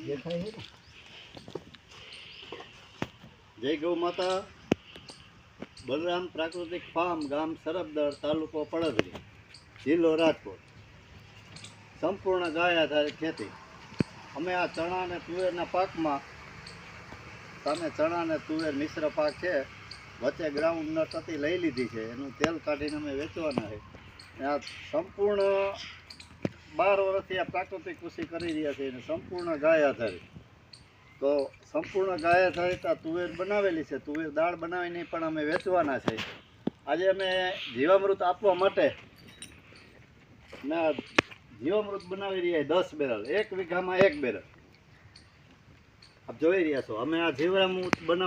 જય ગૌ માતા. બલરામ પ્રાકૃતિક ફાર્મ, ગામ સરબદર, તાલુકો પડદરી, જિલ્લો રાજકોટ. સંપૂર્ણ ગાય આધારિત ખેતી. અમે આ ચણા અને તુવેરના પાકમાં, સામે ચણા અને તુવેર મિશ્ર પાક છે, વચ્ચે ગ્રાઉન્ડ નટ હતી લઈ લીધી છે. એનું તેલ કાઢીને અમે વેચવાના છે. આ સંપૂર્ણ 12 વર્ષથી આ પ્રાકૃતિક કૃષિ કરી રહ્યા છે અને સંપૂર્ણ ગાય આધારિત. તો સંપૂર્ણ ગાય આધારિત આ તુવેર બનાવેલી છે. તુવેર દાળ બનાવીને પણ અમે વેચવાના છે. આજે અમે જીવામૃત આપવા માટે જીવામૃત બનાવી રહ્યા 10 બેરલ, 1 વીઘામાં 1 બેરલ. આપ જોઈ રહ્યા છો. અમે આ જીવામૃત બનાવ